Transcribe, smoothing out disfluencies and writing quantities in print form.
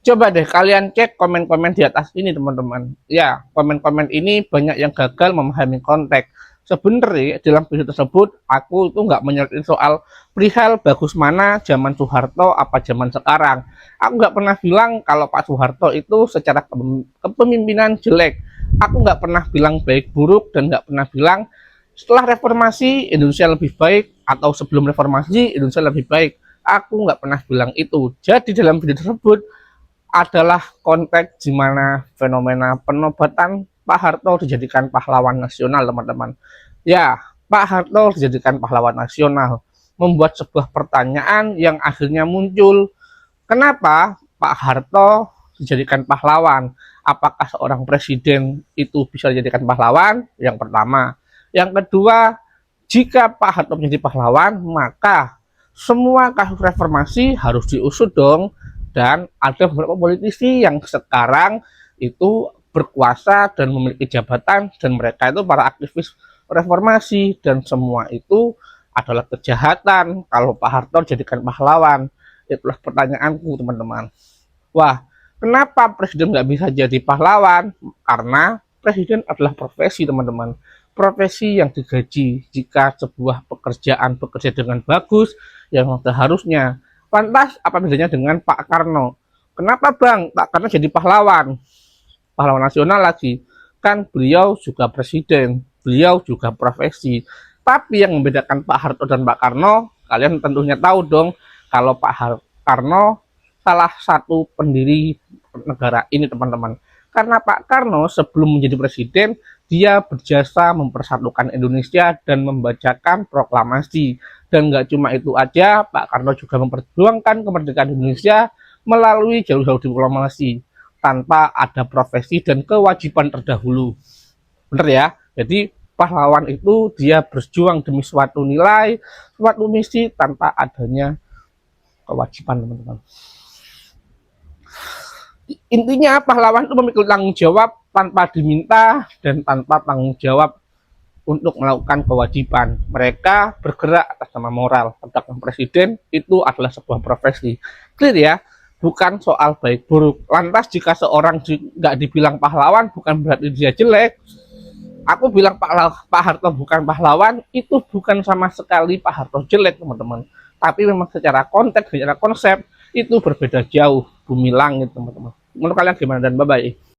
Coba deh kalian cek komen-komen di atas ini teman-teman. Ya, komen-komen ini banyak yang gagal memahami konteks. Sebenarnya dalam video tersebut aku itu nggak menyoroti soal perihal bagus mana zaman Soeharto apa zaman sekarang. Aku nggak pernah bilang kalau Pak Soeharto itu secara kepemimpinan jelek. Aku nggak pernah bilang baik buruk dan nggak pernah bilang setelah reformasi Indonesia lebih baik atau sebelum reformasi Indonesia lebih baik. Aku nggak pernah bilang itu. Jadi dalam video tersebut adalah konteks di mana fenomena penobatan Pak Harto dijadikan pahlawan nasional, teman-teman. Ya, Pak Harto dijadikan pahlawan nasional, membuat sebuah pertanyaan yang akhirnya muncul. Kenapa Pak Harto dijadikan pahlawan? Apakah seorang presiden itu bisa dijadikan pahlawan? Yang pertama. Yang kedua, jika Pak Harto menjadi pahlawan, maka semua kasus reformasi harus diusut dong. Dan ada beberapa politisi yang sekarang itu berkuasa dan memiliki jabatan dan mereka itu para aktivis reformasi dan semua itu adalah kejahatan kalau Pak Harto jadikan pahlawan. Itulah pertanyaanku teman-teman. Wah, kenapa presiden nggak bisa jadi pahlawan? Karena presiden adalah profesi teman-teman. Profesi yang digaji. Jika sebuah pekerjaan bekerja dengan bagus, yang seharusnya pantas apa bedanya dengan Pak Karno? Kenapa Bang? Pak Karno jadi pahlawan, pahlawan nasional lagi. Kan beliau juga presiden, beliau juga profesi. Tapi yang membedakan Pak Harto dan Pak Karno, kalian tentunya tahu dong, kalau Pak Karno salah satu pendiri negara ini teman-teman. Karena Pak Karno sebelum menjadi presiden, dia berjasa mempersatukan Indonesia dan membacakan proklamasi. Dan nggak cuma itu aja, Pak Karno juga memperjuangkan kemerdekaan Indonesia melalui jalur-jalur diplomasi tanpa ada profesi dan kewajiban terdahulu. Bener ya? Jadi pahlawan itu dia berjuang demi suatu nilai, suatu misi tanpa adanya kewajiban, teman-teman. Intinya pahlawan itu memikul tanggung jawab tanpa diminta dan tanpa tanggung jawab untuk melakukan kewajiban. Mereka bergerak atas nama moral. Sedangkan presiden itu adalah sebuah profesi. Clear ya? Bukan soal baik buruk. Lantas jika seorang nggak dibilang pahlawan bukan berarti dia jelek. Aku bilang Pak Harto bukan pahlawan, itu bukan sama sekali Pak Harto jelek teman-teman. Tapi memang secara konteks, secara konsep itu berbeda jauh, bumi langit teman-teman. Menurut kalian gimana dan bye-bye.